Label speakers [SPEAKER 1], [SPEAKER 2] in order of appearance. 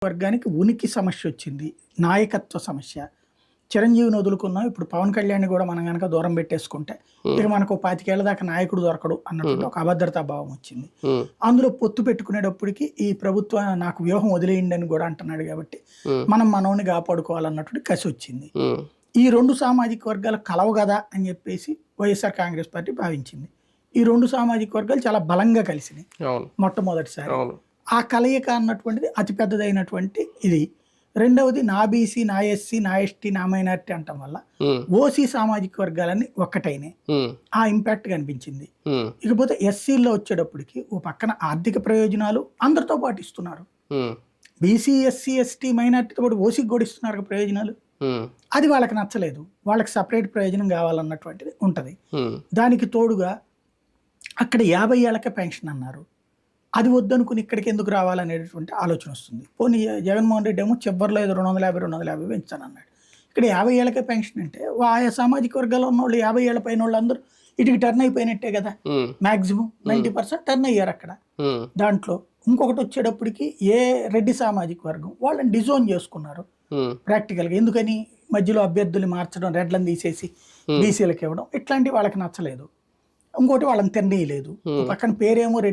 [SPEAKER 1] వర్గానికి ఉనికి సమస్య వచ్చింది, నాయకత్వ సమస్య. చిరంజీవిని వదులుకున్నాం, ఇప్పుడు పవన్ కళ్యాణ్ కూడా మనం కనుక దూరం పెట్టేసుకుంటే ఇక మనకు 25 ఏళ్ల దాకా నాయకుడు దొరకడు అన్నటువంటి ఒక అభద్రతా భావం వచ్చింది. అందులో పొత్తు పెట్టుకునేటప్పటికి ఈ ప్రభుత్వం నాకు వ్యూహం వదిలేయండి అని కూడా అంటున్నాడు కాబట్టి మనం మనోని కాపాడుకోవాలన్నటువంటి కసి వచ్చింది. ఈ రెండు సామాజిక వర్గాలు కలవు కదా అని చెప్పేసి వైఎస్ఆర్ కాంగ్రెస్ పార్టీ భావించింది. ఈ రెండు సామాజిక వర్గాలు చాలా బలంగా కలిసినాయి మొట్టమొదటిసారి. ఆ కలయిక అన్నటువంటిది అతిపెద్దదైనటువంటి ఇది. రెండవది నా బీసీ, నా ఎస్సీ, నా ఎస్టీ, నా మైనారిటీ అంటం వల్ల ఓసీ సామాజిక వర్గాలన్నీ ఒక్కటైనాయి. ఆ ఇంపాక్ట్ కనిపించింది. ఇకపోతే ఎస్సీల్లో వచ్చేటప్పటికి ఓ పక్కన ఆర్థిక ప్రయోజనాలు అందరితో పాటు ఇస్తున్నారు. బీసీ, ఎస్సీ, ఎస్టీ, మైనారిటీతో పాటు ఓసీకి కూడా ఇస్తున్నారు ప్రయోజనాలు. అది వాళ్ళకి నచ్చలేదు, వాళ్ళకి సపరేట్ ప్రయోజనం కావాలన్నటువంటిది ఉంటది. దానికి తోడుగా అక్కడ 50 ఏళ్ళకే పెన్షన్ అన్నారు. అది వద్దనుకుని ఇక్కడికి ఎందుకు రావాలనేటువంటి ఆలోచన వస్తుంది. పోనీ జగన్మోహన్ రెడ్డి ఏమో చివరిలో ఏదో 250 పెంచానన్నాడు. ఇక్కడ 50 ఏళ్ళకే పెన్షన్ అంటే ఆయా సామాజిక వర్గాల్లో ఉన్న వాళ్ళు 50 ఏళ్ళ పైన వాళ్ళందరూ ఇటుకి టర్న్ అయిపోయినట్టే కదా. మాక్సిమం 90% టర్న్ అయ్యారు అక్కడ. దాంట్లో ఇంకొకటి వచ్చేటప్పటికి ఏ రెడ్డి సామాజిక వర్గం వాళ్ళని డిజోన్ చేసుకున్నారు ప్రాక్టికల్గా. ఎందుకని మధ్యలో అభ్యర్థులు మార్చడం, రెడ్లను తీసేసి బీసీలకు ఇవ్వడం, ఇట్లాంటివి వాళ్ళకి నచ్చలేదు. ఇంకోటి వాళ్ళని తినేయలేదు. పక్కన పేరేమో